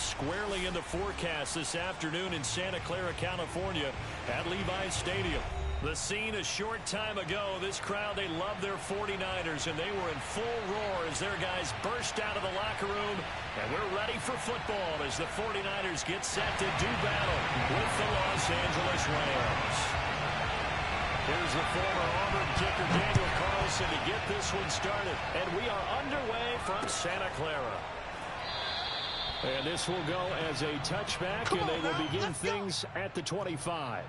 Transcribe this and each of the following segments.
squarely in the forecast this afternoon in Santa Clara, California at Levi's Stadium. The scene a short time ago, this crowd, they love their 49ers, and they were in full roar as their guys burst out of the locker room. And we're ready for football as the 49ers get set to do battle with the Los Angeles Rams. Here's the former Auburn kicker Daniel Carlson to get this one started. And we are underway from Santa Clara. And this will go as a touchback, and they will begin things at the 25.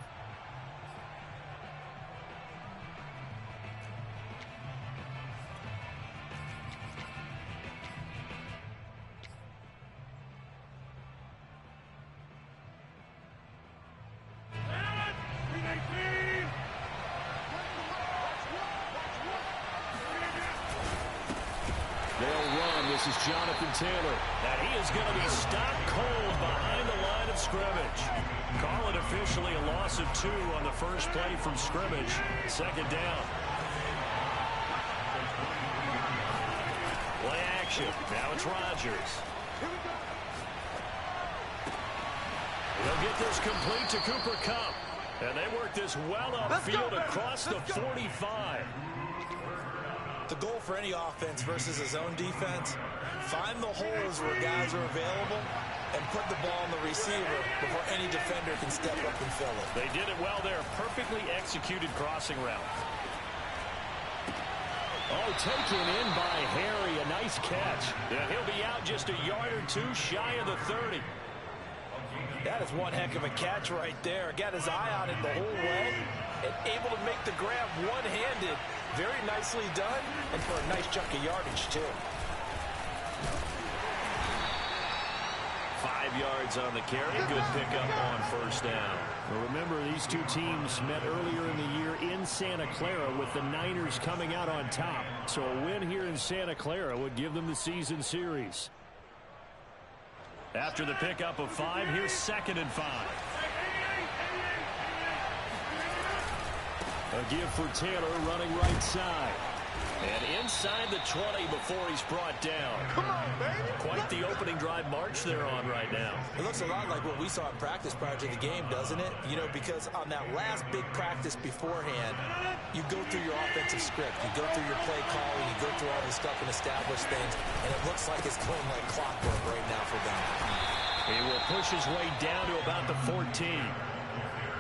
This is Jonathan Taylor. And he is going to be stopped cold behind the line of scrimmage. Call it officially a loss of 2 on the first play from scrimmage. Second down. Play action. Now it's Rodgers. They'll get this complete to Cooper Kupp. And they work this well upfield across the 45. The goal for any offense versus a zone defense, find the holes where guys are available and put the ball on the receiver before any defender can step up and fill it. They did it well there. Perfectly executed crossing route. Oh, taken in by Harry. A nice catch. Yeah, he'll be out just a yard or 2 shy of the 30. That is one heck of a catch right there. Got his eye on it the whole way and able to make the grab one-handed. Very nicely done, and for a nice chunk of yardage, too. 5 yards on the carry. Good pickup on first down. Well, remember, these two teams met earlier in the year in Santa Clara with the Niners coming out on top. So a win here in Santa Clara would give them the season series. After the pickup of 5, here's 2nd and 5. A give for Taylor running right side. And inside the 20 before he's brought down. Come on, baby. Quite the opening drive march they're on right now. It looks a lot like what we saw in practice prior to the game, doesn't it? You know, because on that last big practice beforehand, you go through your offensive script. You go through your play calling. You go through all this stuff and establish things. And it looks like it's going like clockwork right now for them. He will push his way down to about the 14.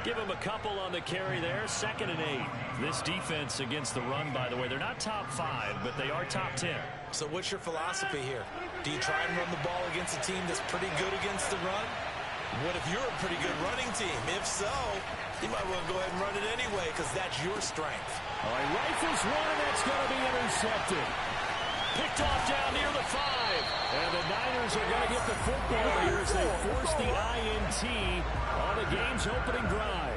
Give him a couple on the carry there. 2nd and 8. This defense against the run, by the way, they're not top 5, but they are top 10. So what's your philosophy here? Do you try and run the ball against a team that's pretty good against the run? What if you're a pretty good running team? If so, you might want to go ahead and run it anyway because that's your strength. All right, rifles one, and that's going to be intercepted. Picked off down near the 5. And the Niners are going to get the football here as they force the INT on the game's opening drive.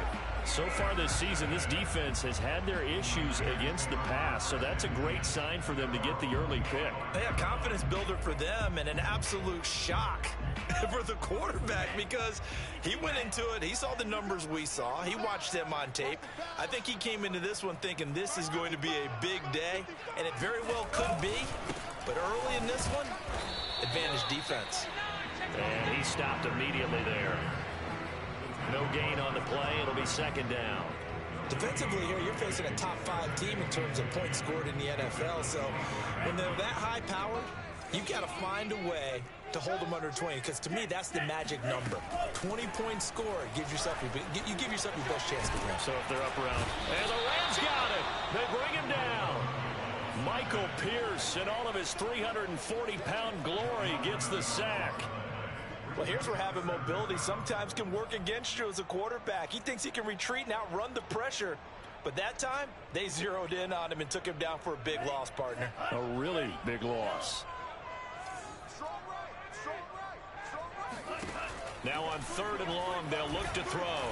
So far this season, this defense has had their issues against the pass, so that's a great sign for them to get the early pick. Yeah, confidence builder for them and an absolute shock for the quarterback because he went into it. He saw the numbers we saw. He watched them on tape. I think he came into this one thinking this is going to be a big day, and it very well could be. But early in this one, advantage defense. And he stopped immediately there. No gain on the play. It'll be 2nd down. Defensively here, you're facing a top 5 team in terms of points scored in the NFL. So when they're that high powered, you've got to find a way to hold them under 20. Because to me, that's the magic number. 20 points scored gives yourself you give yourself your best chance to win. So if they're up around, and the Rams got it. They bring him down. Michael Pierce, in all of his 340-pound glory, gets the sack. Well, here's where having mobility sometimes can work against you as a quarterback. He thinks he can retreat and outrun the pressure. But that time, they zeroed in on him and took him down for a big loss, partner. A really big loss. Now on 3rd and long, they'll look to throw.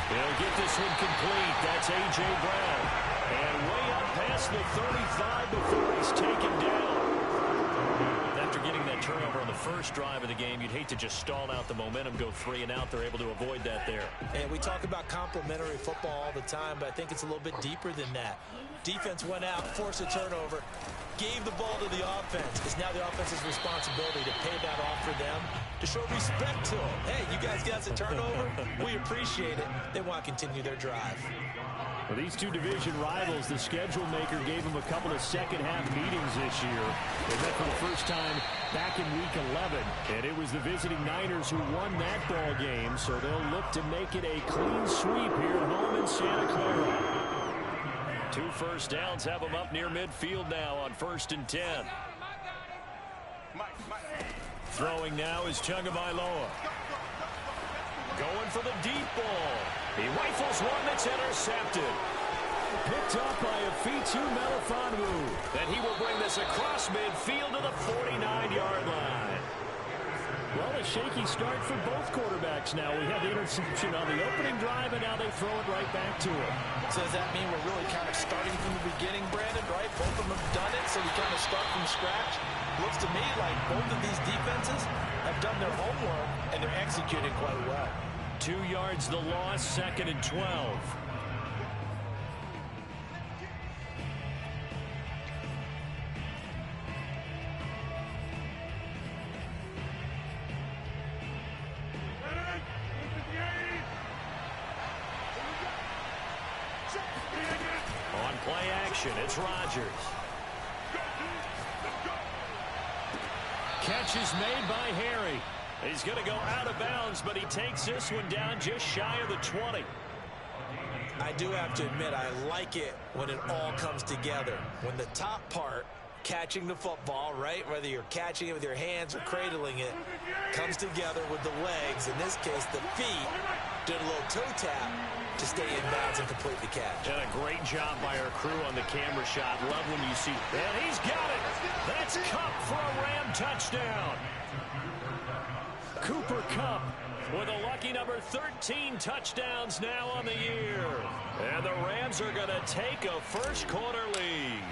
They'll get this one complete. That's A.J. Brown. And way up past the 35 before he's taken down. After getting that turnover on the first drive of the game. You'd hate to just stall out the momentum, go 3 and out. They're able to avoid that there. And we talk about complementary football all the time, but I think it's a little bit deeper than that. Defense went out, forced a turnover, gave the ball to the offense. It's now the offense's responsibility to pay that off for them, to show respect to them. Hey, you guys got us a turnover. We appreciate it. They want to continue their drive. For these two division rivals, the schedule maker gave them a couple of second-half meetings this year. They met for the first time back in Week 11, and it was the visiting Niners who won that ball game, so they'll look to make it a clean sweep here at home in Santa Clara. 2 first downs have them up near midfield now on 1st and 10. Throwing now is Tagovailoa. Going for the deep ball. He rifles one that's intercepted. Picked up by Afitu Melifonwu. And he will bring this across midfield to the 49-yard line. Well, a shaky start for both quarterbacks now. We had the interception on the opening drive, and now they throw it right back to him. So does that mean we're really kind of starting from the beginning, Brandon, right? Both of them have done it, so we kind of start from scratch. Looks to me like both of these defenses have done their homework, and they're executing quite well. 2 yards the loss, 2nd and 12. On play action, it's Rodgers. Catch is made by Harry. He's going to go out of bounds, but he takes this one down just shy of the 20. I do have to admit, I like it when it all comes together. When the top part, catching the football, right, whether you're catching it with your hands or cradling it, comes together with the legs, in this case the feet, did a little toe tap to stay in bounds and complete the catch. And a great job by our crew on the camera shot. Love when you see, and he's got it. That's Kupp for a Ram touchdown. Cooper Kupp with a lucky number 13 touchdowns now on the year. And the Rams are going to take a first quarter lead.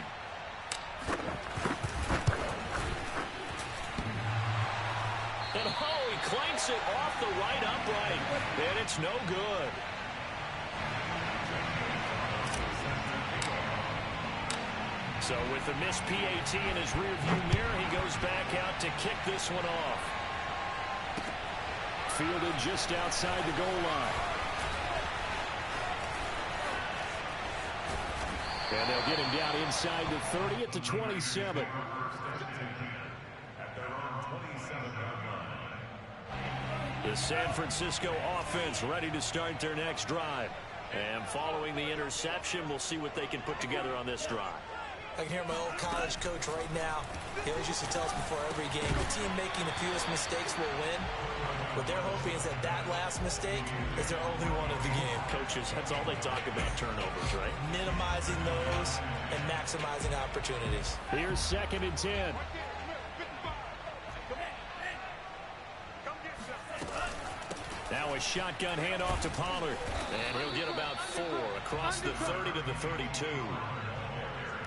And he clanks it off the right upright. And it's no good. So with the missed PAT in his rearview mirror, he goes back out to kick this one off. Fielded just outside the goal line. And they'll get him down inside the 30 at the 27. The San Francisco offense ready to start their next drive. And following the interception, we'll see what they can put together on this drive. I can hear my old college coach right now. He always used to tell us before every game, the team making the fewest mistakes will win. What they're hoping is that last mistake is their only one of the game. Coaches, that's all they talk about, turnovers, right? Minimizing those and maximizing opportunities. Here's 2nd and 10. Now a shotgun handoff to Pollard. And he'll get about 4 across the 30 to the 32.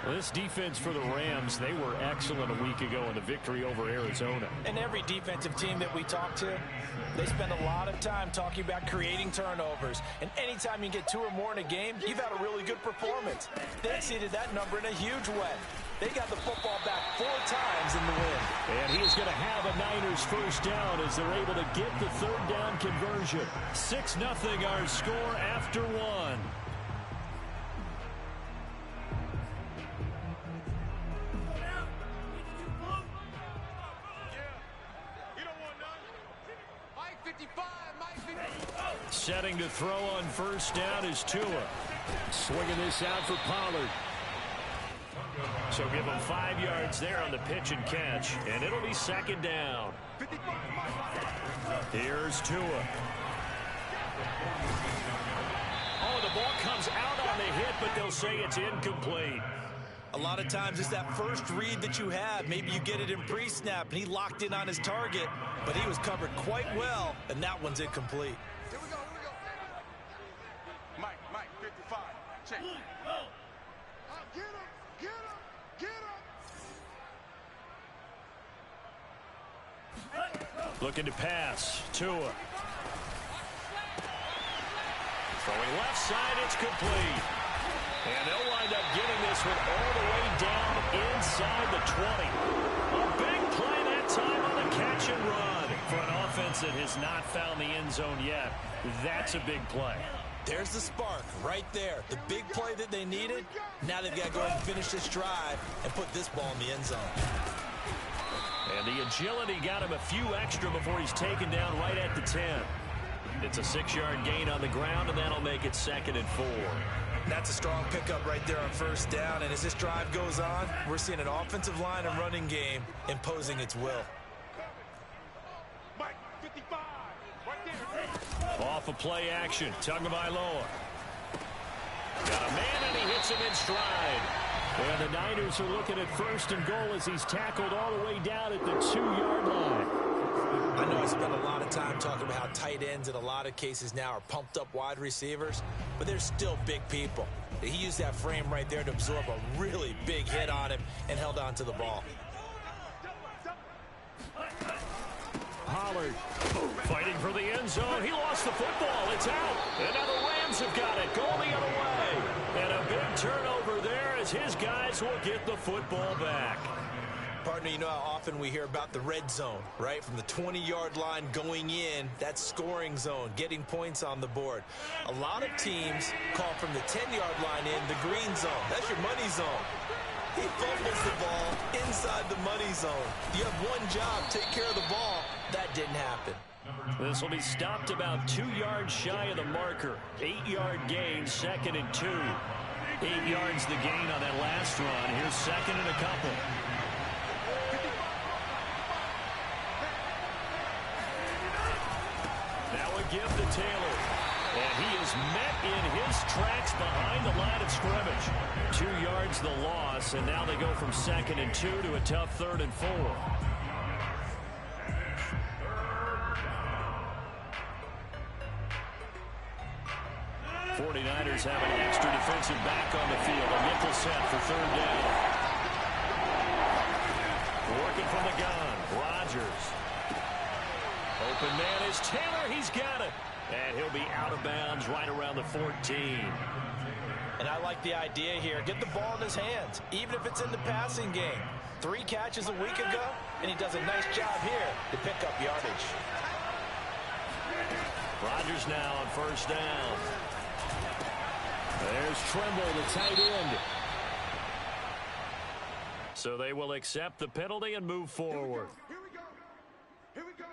Well, this defense for the Rams, they were excellent a week ago in the victory over Arizona. And every defensive team that we talk to, they spend a lot of time talking about creating turnovers. And anytime you get 2 or more in a game, you've had a really good performance. They exceeded that number in a huge way. They got the football back 4 times in the win. And he is going to have a Niners first down as they're able to get the 3rd down conversion. 6-0 our score after 1. Setting to throw on first down is Tua. Swinging this out for Pollard. So give him 5 yards there on the pitch and catch. And it'll be 2nd down. Here's Tua. Oh, the ball comes out on the hit, but they'll say it's incomplete. A lot of times it's that first read that you have. Maybe you get it in pre-snap, and he locked in on his target, but he was covered quite well, and that one's incomplete. Here we go. Mike, 55. Check. Get him. Looking to pass. Tua. Throwing left side, it's complete. And they'll wind up getting this one all the way down inside the 20. A big play that time on the catch and run. For an offense that has not found the end zone yet, that's a big play. There's the spark right there. The big play that they needed. Now they've got to go ahead and finish this drive and put this ball in the end zone. And the agility got him a few extra before he's taken down right at the 10. It's a 6-yard gain on the ground, and that'll make it 2nd and 4. That's a strong pickup right there on first down. And as this drive goes on, we're seeing an offensive line and running game imposing its will. Mike, 55, right there. Off of play action, Tagovailoa. Got a man, and he hits him in stride. And the Niners are looking at 1st and goal as he's tackled all the way down at the 2-yard line. I know I spent a lot of time talking about how tight ends in a lot of cases now are pumped up wide receivers, but they're still big people. He used that frame right there to absorb a really big hit on him and held on to the ball. Pollard fighting for the end zone. He lost the football. It's out. And now the Rams have got it. Going the other way. And a big turnover there as his guys will get the football back. Partner, you know how often we hear about the red zone, right? From the 20-yard line going in, that's scoring zone, getting points on the board. A lot of teams call from the 10-yard line in the green zone. That's your money zone. He fumbles the ball inside the money zone. You have one job, take care of the ball. That didn't happen. This will be stopped about 2 yards shy of the marker. 8-yard gain, 2nd and 2. 8 yards the gain on that last run. Here's 2nd and a couple. Now a give to Taylor. And he is met in his tracks behind the line of scrimmage. 2 yards the loss, and now they go from 2nd and 2 to a tough 3rd and 4. '49ers have an extra defensive back on the field. A nickel set for 3rd down. Working from the gun, Rodgers. Open man is Taylor. He's got it. And he'll be out of bounds right around the 14. And I like the idea here. Get the ball in his hands, even if it's in the passing game. 3 catches a week ago, and he does a nice job here to pick up yardage. Rodgers now on 1st down. There's Trimble, the tight end. So they will accept the penalty and move forward. Here we go. Here we go.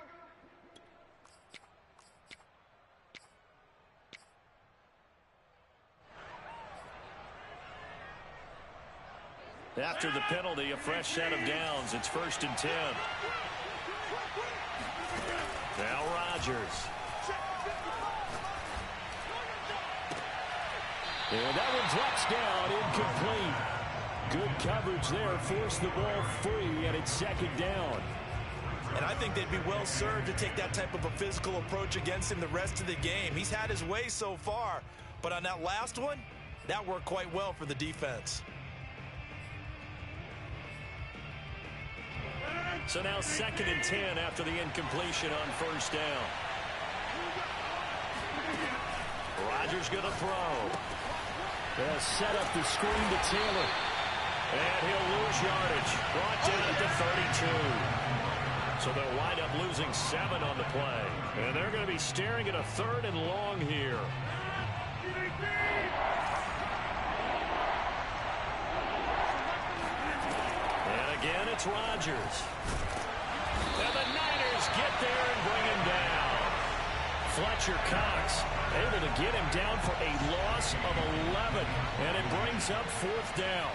After the penalty, a fresh set of downs. It's 1st and 10. Now Rodgers. And that one drops down, incomplete. Good coverage there, forced the ball free, and it's 2nd down. And I think they'd be well served to take that type of a physical approach against him the rest of the game. He's had his way so far, but on that last one, that worked quite well for the defense. So now 2nd and 10 after the incompletion on 1st down. Rodgers going to throw. They'll set up the screen to Taylor. And he'll lose yardage. Brought down at the 32. So they'll wind up losing 7 on the play. And they're going to be staring at a 3rd and long here. And again, it's Rodgers. And the Niners get there and bring him down. Fletcher Cox able to get him down for a loss of 11. And it brings up 4th down.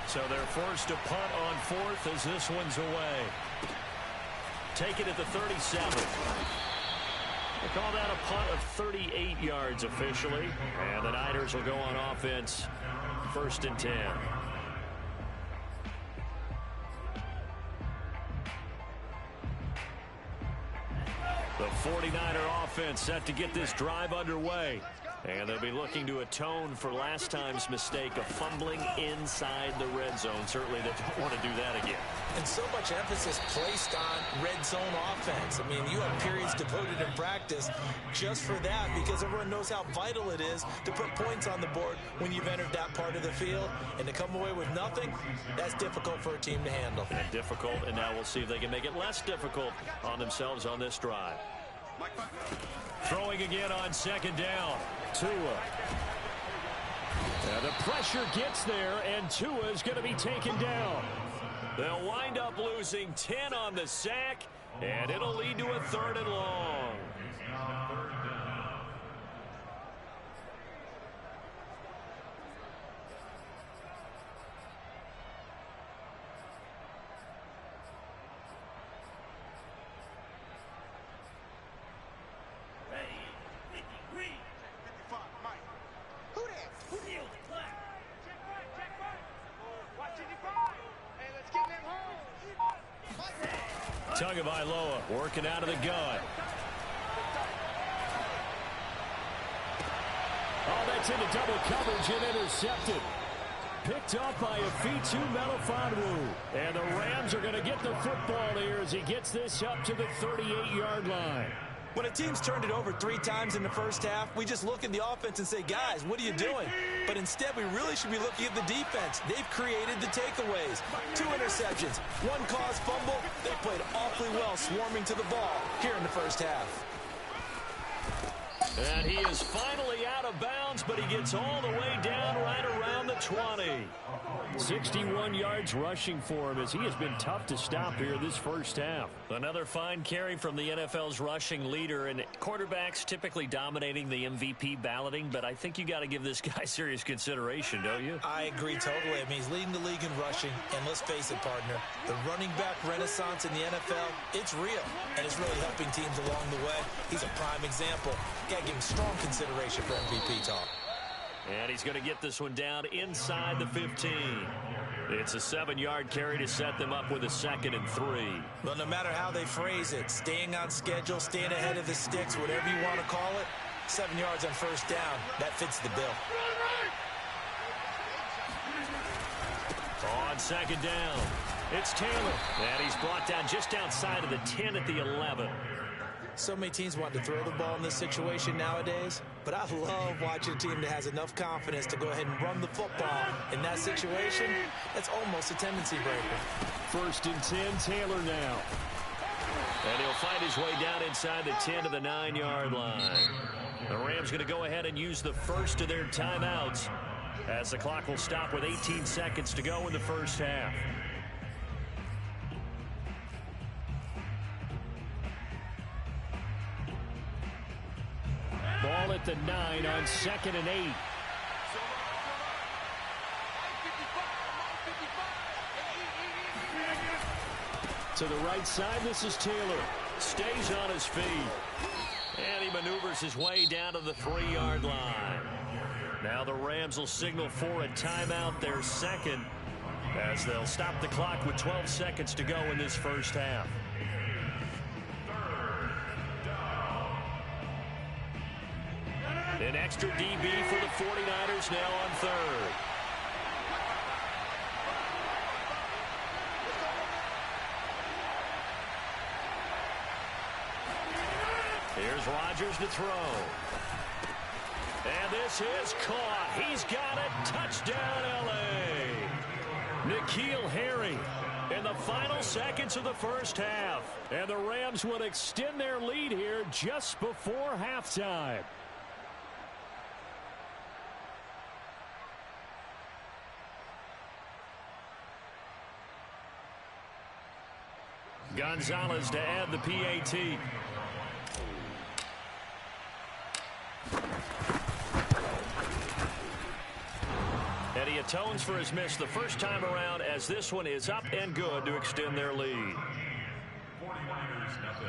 So they're forced to punt on 4th as this one's away. Take it at the 37. They call that a punt of 38 yards officially. And the Niners will go on offense 1st and 10. The 49er offense set to get this drive underway. And they'll be looking to atone for last time's mistake of fumbling inside the red zone. Certainly they don't want to do that again. And so much emphasis placed on red zone offense. I mean, you have periods devoted in practice just for that because everyone knows how vital it is to put points on the board when you've entered that part of the field. And to come away with nothing, that's difficult for a team to handle. And difficult, and now we'll see if they can make it less difficult on themselves on this drive. Throwing again on second down. Tua. Now the pressure gets there, and Tua is going to be taken down. They'll wind up losing 10 on the sack, and it'll lead to a 3rd and long. Tagovailoa working out of the gun. Oh, that's into double coverage and intercepted. Picked up by a Fitu Melifonwu. And the Rams are going to get the football here as he gets this up to the 38-yard line. When a team's turned it over 3 times in the first half, we just look at the offense and say, guys, what are you doing? But instead, we really should be looking at the defense. They've created the takeaways. 2 interceptions, 1 caused fumble. They played awfully well swarming to the ball here in the first half. And he is finally out of bounds, but he gets all the way down right around the 20. 61 yards rushing for him as he has been tough to stop here this first half. Another fine carry from the NFL's rushing leader, and quarterbacks typically dominating the MVP balloting, but I think you got to give this guy serious consideration, don't you? I agree totally. I mean, he's leading the league in rushing, and let's face it, partner, the running back renaissance in the NFL, it's real, and it's really helping teams along the way. He's a prime example. Got to give him strong consideration for MVP talk. And he's going to get this one down inside the 15. It's a 7-yard carry to set them up with a 2nd and 3. Well, no matter how they phrase it, staying on schedule, staying ahead of the sticks, whatever you want to call it, 7 yards on first down, that fits the bill. On second down, it's Taylor. And he's brought down just outside of the 10 at the 11. So many teams want to throw the ball in this situation nowadays, but I love watching a team that has enough confidence to go ahead and run the football. In that situation, that's almost a tendency breaker. 1st and 10, Taylor now. And he'll find his way down inside the 10 to the 9-yard line. The Rams going to go ahead and use the first of their timeouts as the clock will stop with 18 seconds to go in the first half. Ball at the 9 on 2nd and 8. To the right side, this is Taylor. Stays on his feet. And he maneuvers his way down to the 3-yard line. Now the Rams will signal for a timeout, their 2nd, as they'll stop the clock with 12 seconds to go in this first half. An extra DB for the 49ers now on 3rd. Here's Rodgers to throw. And this is caught. He's got it. Touchdown, L.A. N'Keal Harry in the final seconds of the first half. And the Rams would extend their lead here just before halftime. Gonzalez to add the PAT. And he atones for his miss the first time around as this one is up and good to extend their lead. 49ers nothing.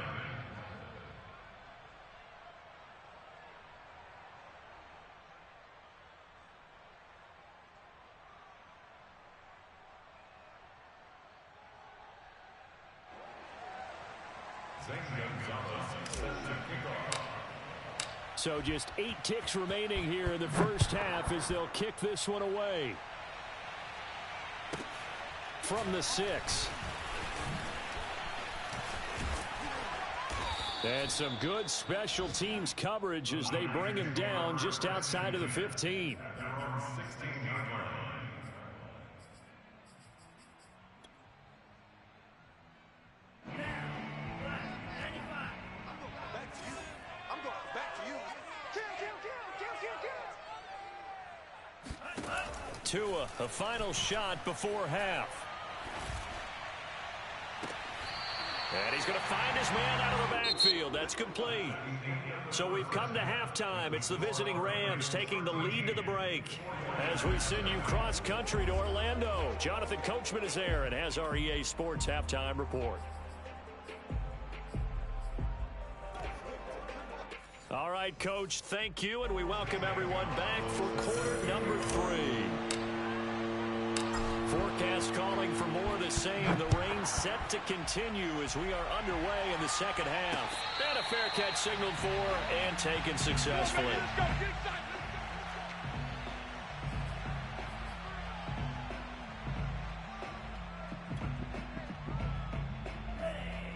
So just 8 ticks remaining here in the first half as they'll kick this one away. From the 6. And some good special teams coverage as they bring him down just outside of the 15. Tua, a final shot before half. And he's going to find his man out of the backfield. That's complete. So we've come to halftime. It's the visiting Rams taking the lead to the break. As we send you cross-country to Orlando, Jonathan Coachman is there and has our EA Sports halftime report. All right, Coach, thank you, and we welcome everyone back for quarter number 3. Forecast calling for more of the same. The rain set to continue as we are underway in the second half. And a fair catch signaled for and taken successfully.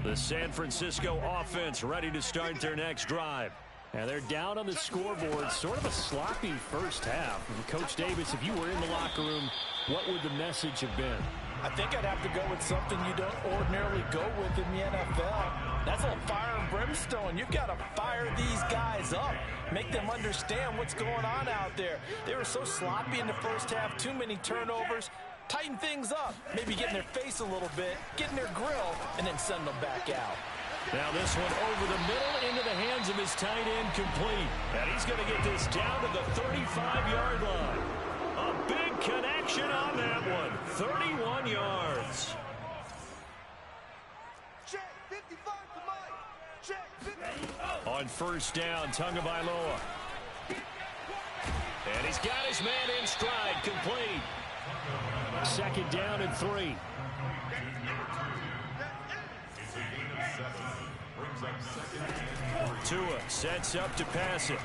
The San Francisco offense ready to start their next drive. And they're down on the scoreboard, sort of a sloppy first half. And Coach Davis, if you were in the locker room, what would the message have been? I think I'd have to go with something you don't ordinarily go with in the NFL. That's a little fire and brimstone. You've got to fire these guys up. Make them understand what's going on out there. They were so sloppy in the first half, too many turnovers. Tighten things up. Maybe get in their face a little bit, get in their grill, and then send them back out. Now this one over the middle into the hands of his tight end, complete. And he's going to get this down to the 35-yard line. A big connection on that one. 31 yards. Check, 55 to Mike. Check, 50. On first down, Tagovailoa. And he's got his man in stride, complete. Second down and 3. Tua sets up to pass it.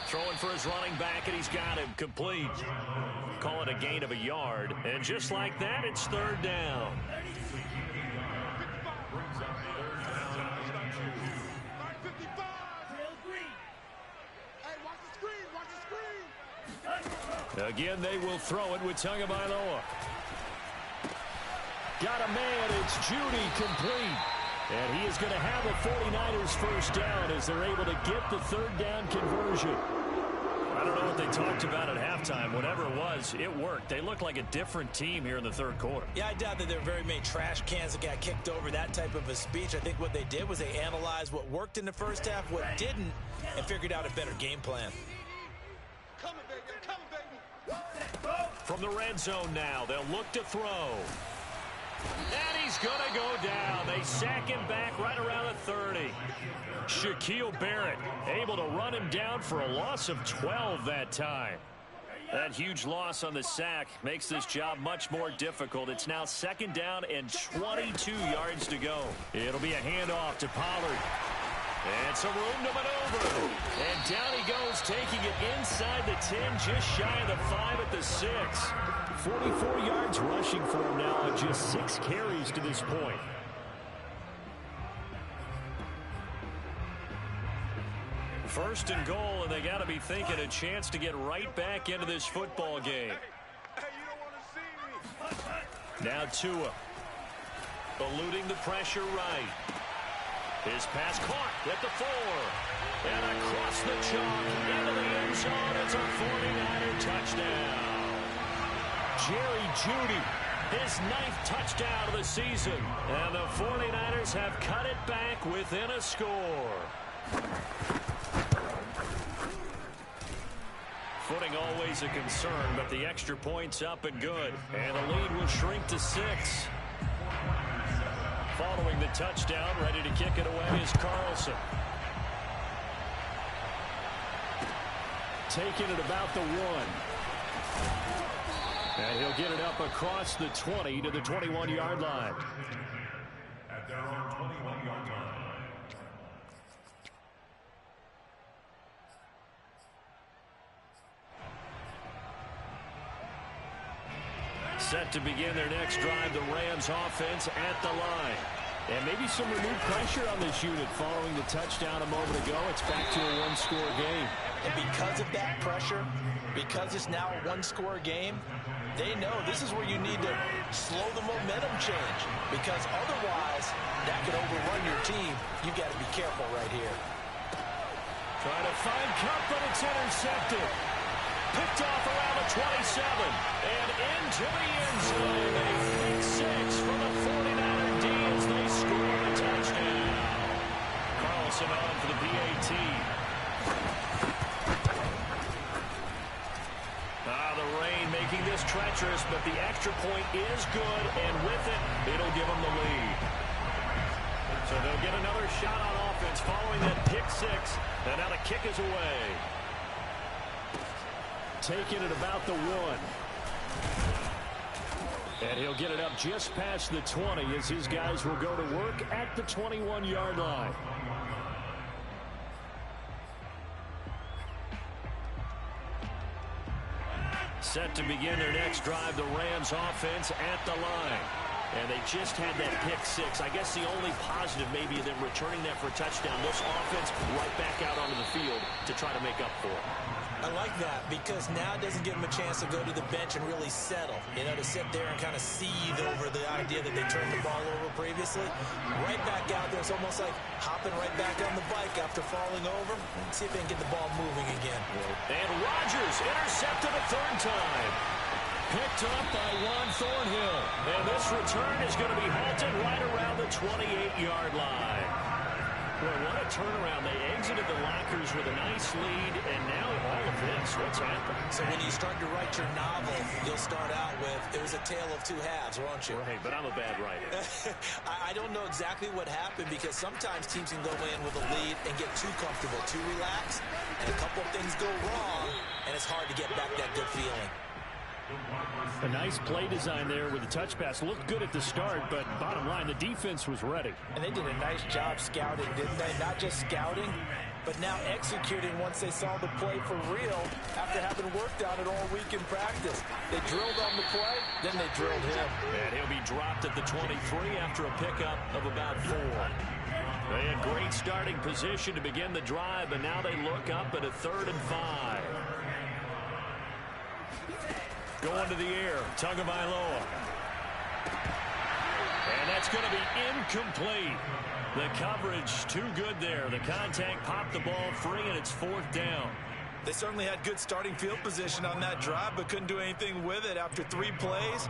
Throwing for his running back, and he's got him complete. Call it a gain of a yard. And just like that, it's third down. Again, they will throw it with Tagovailoa. Got a man, it's Judy, complete. And he is going to have a 49ers first down as they're able to get the third down conversion. I don't know what they talked about at halftime. Whatever it was, it worked. They look like a different team here in the third quarter. Yeah, I doubt that there were very many trash cans that got kicked over, that type of a speech. I think what they did was they analyzed what worked in the first half, what didn't, and figured out a better game plan. Coming, baby. Coming, baby. From the red zone now, they'll look to throw. And he's going to go down. They sack him back right around the 30. Shaquille Barrett able to run him down for a loss of 12 that time. That huge loss on the sack makes this job much more difficult. It's now second down and 22 yards to go. It'll be a handoff to Pollard. And some room to maneuver. And down he goes, taking it inside the 10, just shy of the 5 at the 6. 44 yards rushing for him now on just 6 carries to this point. First and goal, and they got to be thinking a chance to get right back into this football game. Hey, you don't want to see me. Now Tua, eluding the pressure right. His pass caught at the 4. And across the chalk into the end zone. It's a 49er touchdown. Jerry Jeudy, his 9th touchdown of the season. And the 49ers have cut it back within a score. Footing always a concern, but the extra point's up and good. And the lead will shrink to 6. Following the touchdown, ready to kick it away is Carlson. Taking it about the 1. And he'll get it up across the 20 to the 21-yard line. At their own 21-yard line. Set to begin their next drive, the Rams offense at the line. And maybe some renewed pressure on this unit following the touchdown a moment ago. It's back to a one-score game. And because of that pressure, because it's now a one-score game, they know this is where you need to slow the momentum change, because otherwise that could overrun your team. You've got to be careful right here. Trying to find Cup, but it's intercepted. Picked off around the 27 and into the end zone. A pick six for the 49er D as they score a touchdown. Carlson on for the PAT. The rain making this treacherous, but the extra point is good, and with it, it'll give them the lead. So they'll get another shot on offense following that pick six, and now the kick is away. Taking it about the 1. And he'll get it up just past the 20 as his guys will go to work at the 21-yard line. Set to begin their next drive, the Rams offense at the line. And they just had that pick six. I guess the only positive maybe of them returning that for a touchdown. This offense right back out onto the field to try to make up for it. I like that, because now it doesn't give them a chance to go to the bench and really settle. You know, to sit there and kind of seethe over the idea that they turned the ball over previously. Right back out there. It's almost like hopping right back on the bike after falling over. And see if they can get the ball moving again. And Rodgers intercepted a third time. Picked up by Juan Thornhill. And this return is going to be halted right around the 28-yard line. Boy, what a turnaround. They exited the lockers with a nice lead, and now all of this, what's happened? So when you start to write your novel, you'll start out with, it was a tale of two halves, won't you? Right, but I'm a bad writer. I don't know exactly what happened, because sometimes teams can go in with a lead and get too comfortable, too relaxed, and a couple of things go wrong, and it's hard to get back that good feeling. A nice play design there with the touch pass. Looked good at the start, but bottom line, the defense was ready. And they did a nice job scouting, didn't they? Not just scouting, but now executing once they saw the play for real after having worked on it all week in practice. They drilled on the play, then they drilled him. And he'll be dropped at the 23 after a pickup of about 4. They had great starting position to begin the drive, and now they look up at a 3rd and 5. Going to the air, Tagovailoa. And that's going to be incomplete. The coverage too good there. The contact popped the ball free, and it's 4th down. They certainly had good starting field position on that drive, but couldn't do anything with it after 3 plays.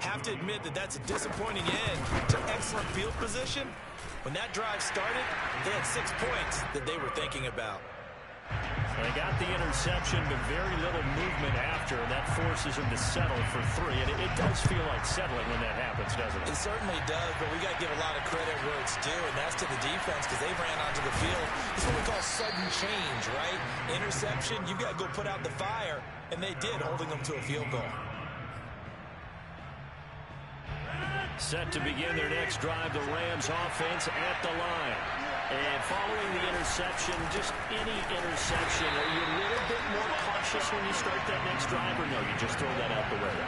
Have to admit that that's a disappointing end to excellent field position. When that drive started, they had 6 points that they were thinking about. They got the interception, but very little movement after, and that forces them to settle for 3. And it does feel like settling when that happens, doesn't it? It certainly does, but we got to give a lot of credit where it's due, and that's to the defense, because they ran onto the field. It's what we call sudden change, right? Interception, you've got to go put out the fire, and they did, holding them to a field goal. Set to begin their next drive, the Rams offense at the line. And following the interception, just any interception, are you a little bit more cautious when you start that next drive, or no, you just throw that out the window?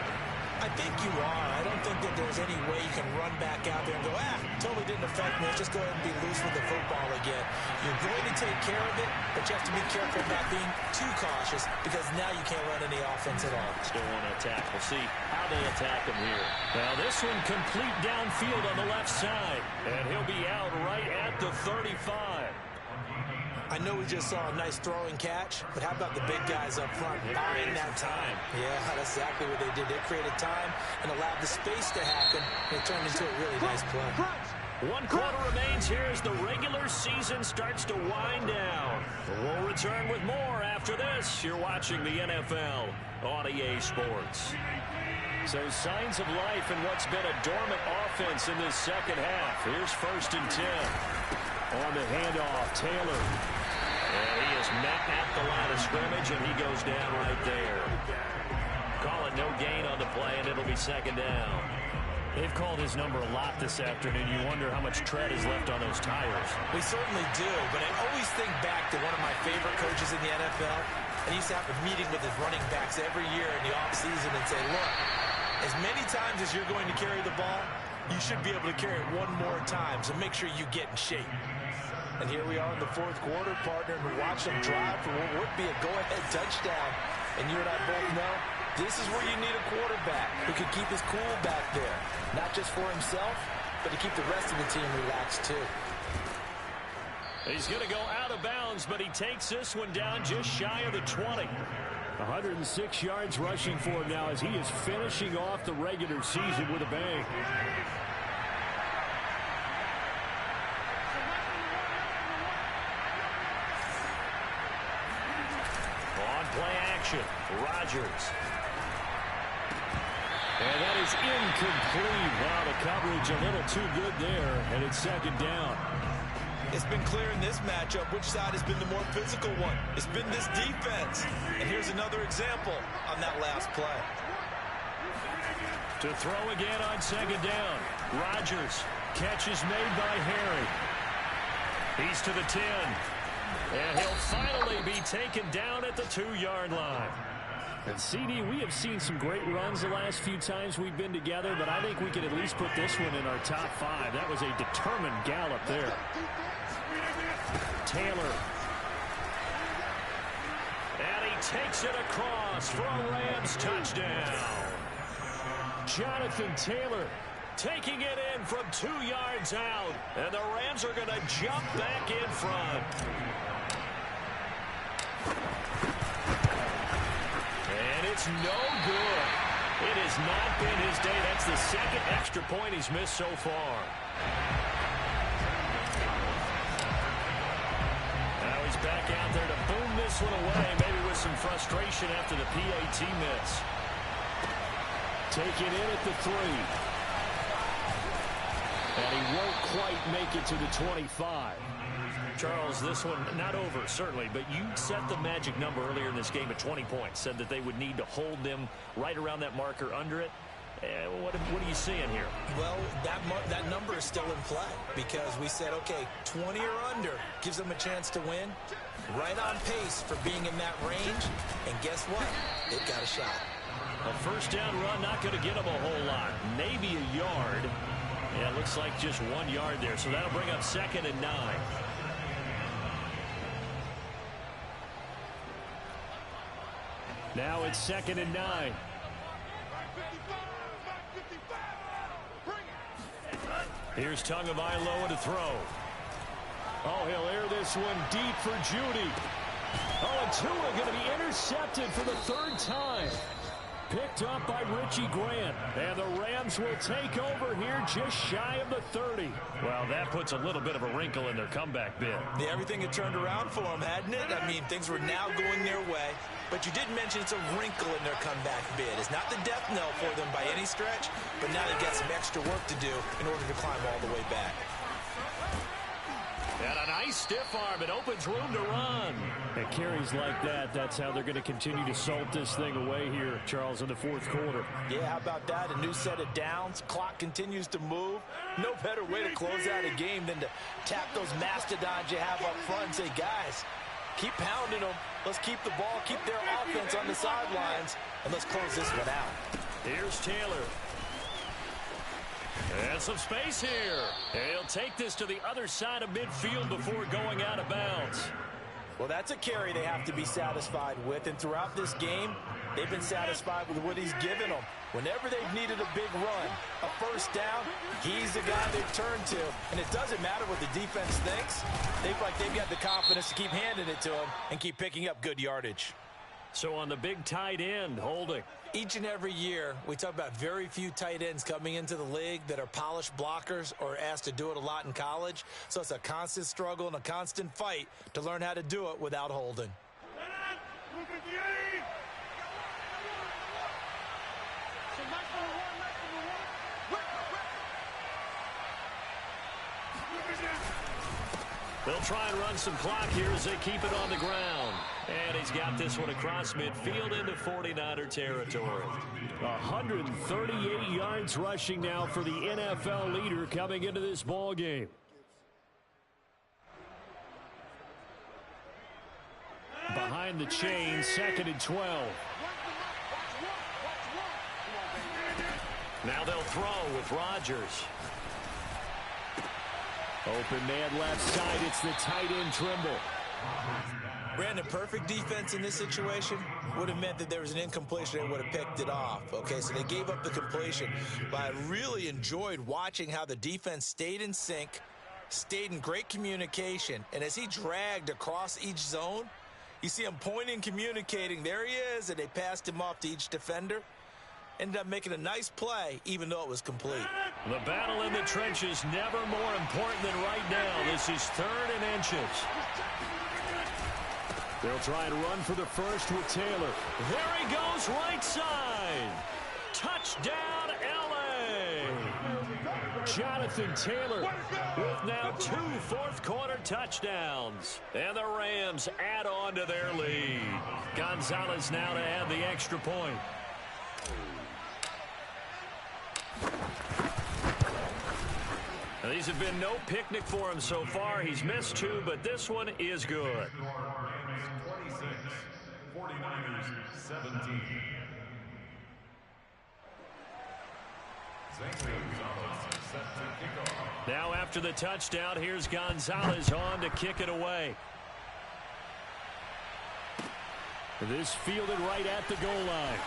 I think you are. I don't think that there's any way you can run back out there and go, totally didn't affect me. Let's just go ahead and be loose with the football again. You're going to take care of it, but you have to be careful about being too cautious, because now you can't run any offense at all. Still want to attack. We'll see how they attack him here. Now this one complete downfield on the left side, and he'll be out right at the 35. I know we just saw a nice throwing catch, but how about the big guys up front buying that time? Yeah, that's exactly what they did. They created time and allowed the space to happen, and it turned into a really nice play. 1 quarter remains here as the regular season starts to wind down. We'll return with more after this. You're watching the NFL on EA Sports. So signs of life in what's been a dormant offense in this second half. Here's 1st and 10. On the handoff, Taylor. And he is met at the line of scrimmage, and he goes down right there. Call it no gain on the play, and it'll be 2nd down. They've called his number a lot this afternoon. You wonder how much tread is left on those tires. We certainly do, but I always think back to one of my favorite coaches in the NFL. I used to have a meeting with his running backs every year in the offseason and say, look, As many times as you're going to carry the ball, you should be able to carry it one more time, so make sure you get in shape. And here we are in the fourth quarter, partner, and we watch them drive for what would be a go-ahead touchdown. And you and I both know this is where you need a quarterback who can keep his cool back there, not just for himself, but to keep the rest of the team relaxed too. He's going to go out of bounds, but he takes this one down just shy of the 20. 106 yards rushing for him now as he is finishing off the regular season with a bang. On play action, Rodgers. And that is incomplete. Wow, the coverage a little too good there, and it's second down. It's been clear in this matchup which side has been the more physical one. It's been this defense. And here's another example on that last play. To throw again on second down. Rodgers. Catch is made by Harry. He's to the 10. And he'll finally be taken down at the 2-yard line. And CD, we have seen some great runs the last few times we've been together, but I think we could at least put this one in our top 5. That was a determined gallop there. Taylor. And he takes it across for a Rams touchdown. Jonathan Taylor taking it in from 2 yards out. And the Rams are going to jump back in front. And it's no good. It has not been his day. That's the second extra point he's missed so far. Now he's back out there to boom this one away, maybe with some frustration after the PAT miss. Take it in at the 3. And he won't quite make it to the 25. Charles, this one not over, certainly, but you set the magic number earlier in this game at 20 points. Said that they would need to hold them right around that marker under it. What are you seeing here? Well, that number is still in play because we said, okay, 20 or under gives them a chance to win. Right on pace for being in that range. And guess what? They've got a shot. A first down run, not going to get them a whole lot. Maybe a yard. Yeah, it looks like just 1 yard there. So that'll bring up 2nd and 9. Now it's 2nd and 9. Here's Tagovailoa to throw. Oh, he'll air this one deep for Judy. Oh, and Tua going to be intercepted for the 3rd time. Picked up by Richie Grant. And the Rams will take over here just shy of the 30. Well, that puts a little bit of a wrinkle in their comeback bid. Yeah, everything had turned around for them, hadn't it? I mean, things were now going their way. But you did mention it's a wrinkle in their comeback bid. It's not the death knell for them by any stretch, but now they've got some extra work to do in order to climb all the way back. And a nice stiff arm. It opens room to run. And carries like that, that's how they're going to continue to salt this thing away here, Charles, in the 4th quarter. Yeah, how about that? A new set of downs. Clock continues to move. No better way to close out a game than to tap those mastodons you have up front and say, guys, keep pounding them. Let's keep the ball, keep their offense on the sidelines, and let's close this one out. Here's Taylor. And some space here. And he'll take this to the other side of midfield before going out of bounds. Well, that's a carry they have to be satisfied with, and throughout this game, they've been satisfied with what he's given them. Whenever they've needed a big run, a first down, he's the guy they've turned to. And it doesn't matter what the defense thinks. They've got the confidence to keep handing it to him and keep picking up good yardage. So on the big tight end, holding. Each and every year, we talk about very few tight ends coming into the league that are polished blockers or asked to do it a lot in college. So it's a constant struggle and a constant fight to learn how to do it without holding. They'll try and run some clock here as they keep it on the ground. And he's got this one across midfield into 49er territory. 138 yards rushing now for the NFL leader coming into this ball game. Behind the chain, 2nd and 12. Now they'll throw with Rodgers. Open man left side. It's the tight end Trimble. Brandon, perfect defense in this situation would have meant that there was an incompletion. They would have picked it off. Okay, so they gave up the completion. But I really enjoyed watching how the defense stayed in sync, stayed in great communication. And as he dragged across each zone, you see him pointing, communicating. There he is, and they passed him off to each defender. Ended up making a nice play, even though it was complete. The battle in the trenches never more important than right now. This is 3rd and inches. They'll try and run for the first with Taylor. There he goes, right side. Touchdown, L.A. Jonathan Taylor with now 2 fourth-quarter touchdowns. And the Rams add on to their lead. Gonzalez now to add the extra point. Now, these have been no picnic for him so far. He's missed 2, but this one is good. 26, 49ers 17. Now after the touchdown, here's Gonzalez on to kick it away. This fielded right at the goal line.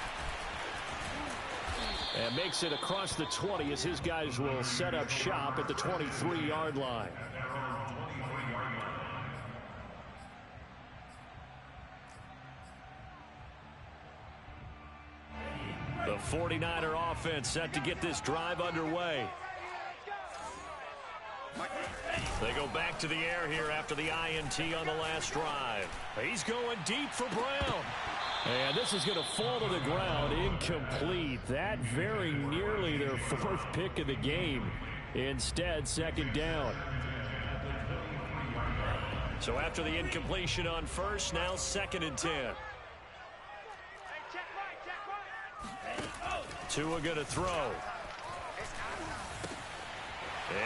And makes it across the 20 as his guys will set up shop at the 23-yard line. The 49er offense set to get this drive underway. They go back to the air here after the INT on the last drive. He's going deep for Brown. And this is going to fall to the ground, incomplete. That very nearly their 4th pick of the game. Instead, 2nd down. So after the incompletion on first, now 2nd and 10. Tua going to throw.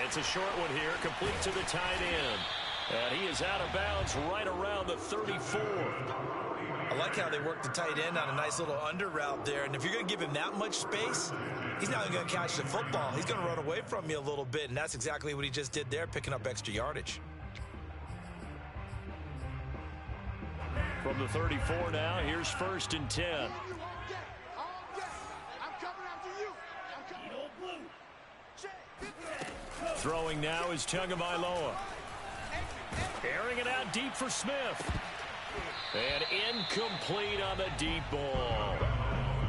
It's a short one here, complete to the tight end. And he is out of bounds right around the 34. I like how they work the tight end on a nice little under route there. And if you're going to give him that much space, he's not going to catch the football. He's going to run away from you a little bit, and that's exactly what he just did there, picking up extra yardage. From the 34 now, here's 1st and 10. Throwing now is Tagovailoa. Airing it out deep for Smith. And incomplete on the deep ball.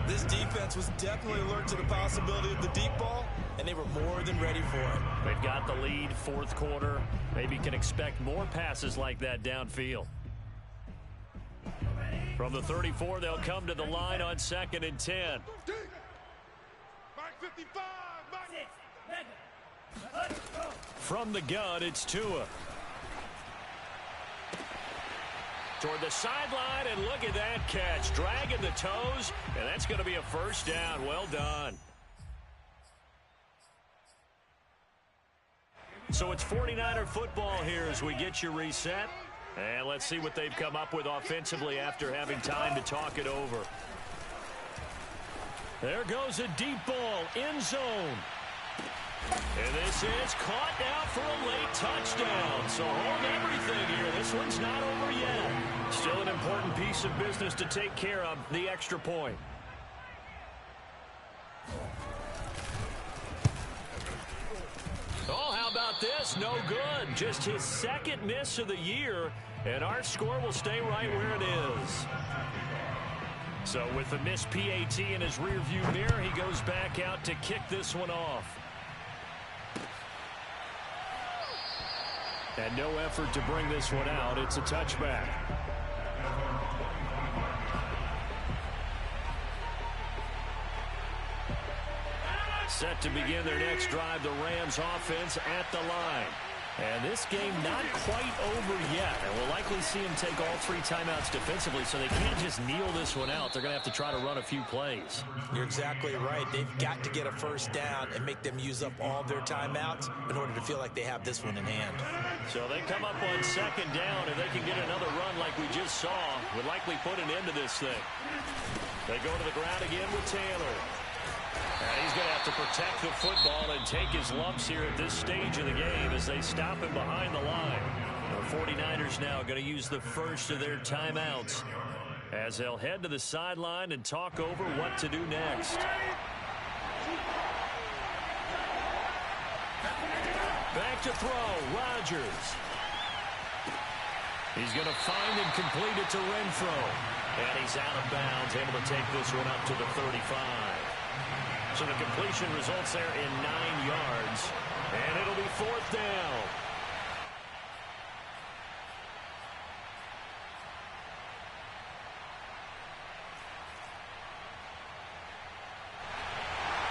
This defense was definitely alert to the possibility of the deep ball, and they were more than ready for it. They've got the lead, 4th quarter. Maybe can expect more passes like that downfield. From the 34, they'll come to the line on 2nd and 10. From the gun, it's Tua. Toward the sideline, and look at that catch. Dragging the toes, and that's going to be a 1st down. Well done. So it's 49er football here as we get you reset. And let's see what they've come up with offensively after having time to talk it over. There goes a deep ball, end zone. And this is caught now for a late touchdown. So hold everything here. This one's not over yet. Still an important piece of business to take care of, the extra point. Oh, how about this? No good. Just his 2nd miss of the year, and our score will stay right where it is. So with the missed PAT in his rearview mirror, he goes back out to kick this one off. And no effort to bring this one out. It's a touchback. Set to begin their next drive, the Rams offense at the line. And this game not quite over yet. And we'll likely see them take all 3 timeouts defensively, so they can't just kneel this one out. They're going to have to try to run a few plays. You're exactly right. They've got to get a 1st down and make them use up all their timeouts in order to feel like they have this one in hand. So they come up on 2nd down, and they can get another run like we just saw. Would likely put an end to this thing. They go to the ground again with Taylor. And he's going to have to protect the football and take his lumps here at this stage of the game as they stop him behind the line. The 49ers now going to use the first of their timeouts as they'll head to the sideline and talk over what to do next. Back to throw, Rodgers. He's going to find and complete it to Renfro. And he's out of bounds, able to take this one up to the 35. So the completion results there in 9 yards. And it'll be 4th down.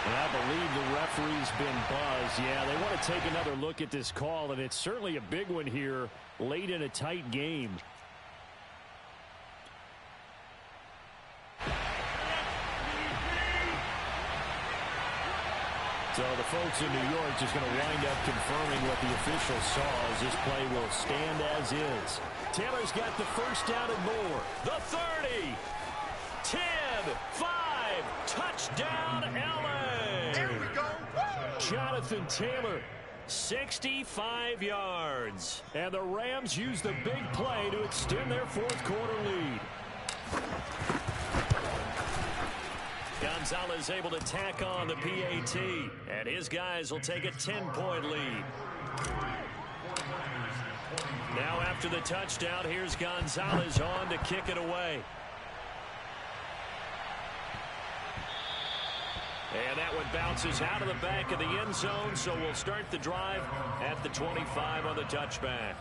And I believe the referee's been buzzed. Yeah, they want to take another look at this call, and it's certainly a big one here late in a tight game. So the folks in New York just going to wind up confirming what the official saw as this play will stand as is. Taylor's got the first down and more. The 30, 10, 5, touchdown LA. Here we go. Jonathan Taylor, 65 yards. And the Rams use the big play to extend their 4th quarter lead. Gonzalez able to tack on the PAT, and his guys will take a 10-point lead. Now after the touchdown, here's Gonzalez on to kick it away. And that one bounces out of the back of the end zone, so we'll start the drive at the 25 on the touchback.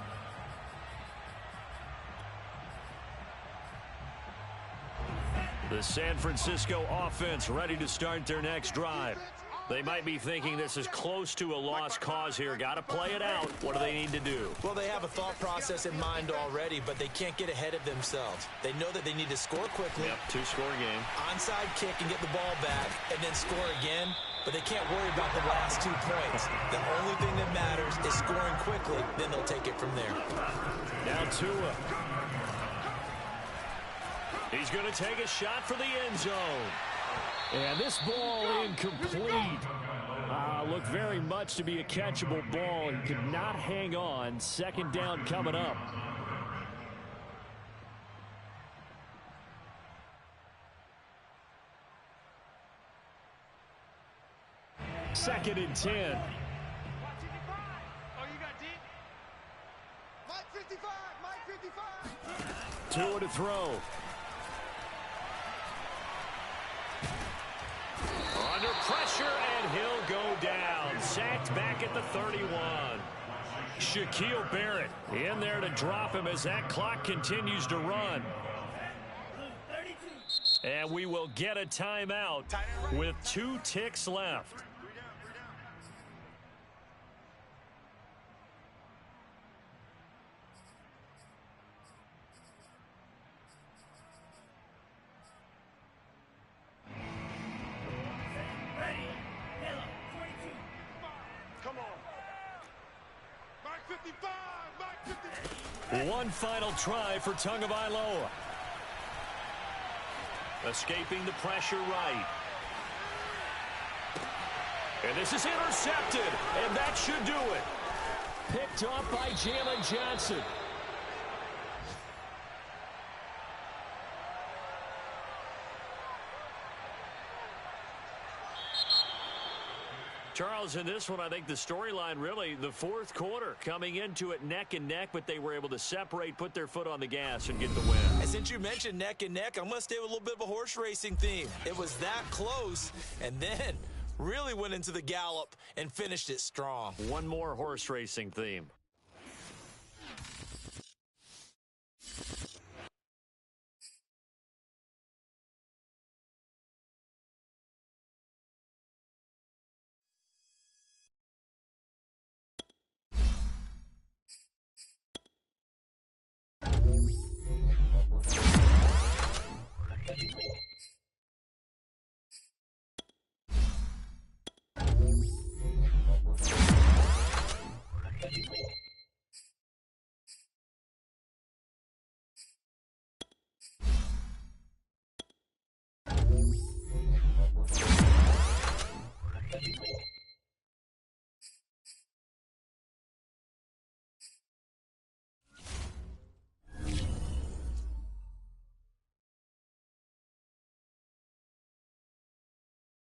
The San Francisco offense ready to start their next drive. They might be thinking this is close to a lost cause here. Got to play it out. What do they need to do? Well, they have a thought process in mind already, but they can't get ahead of themselves. They know that they need to score quickly. Yep, 2-score game. Onside kick and get the ball back, and then score again. But they can't worry about the last 2 points. The only thing that matters is scoring quickly. Then they'll take it from there. Now Tua. He's going to take a shot for the end zone. And this ball incomplete. Looked very much to be a catchable ball and could not hang on. 2nd down coming up. Second and 10. Oh, you got deep? Mike 55, Mike 55. Tua to throw. Under pressure, and he'll go down. Sacked back at the 31. Shaquille Barrett in there to drop him as that clock continues to run. And we will get a timeout with 2 ticks left. One final try for Tagovailoa. Escaping the pressure right. And this is intercepted, and that should do it. Picked up by Jalen Johnson. Charles, in this one, I think the storyline really, the 4th quarter, coming into it neck and neck, but they were able to separate, put their foot on the gas, and get the win. And since you mentioned neck and neck, I'm going to stay with a little bit of a horse racing theme. It was that close, and then really went into the gallop and finished it strong. One more horse racing theme.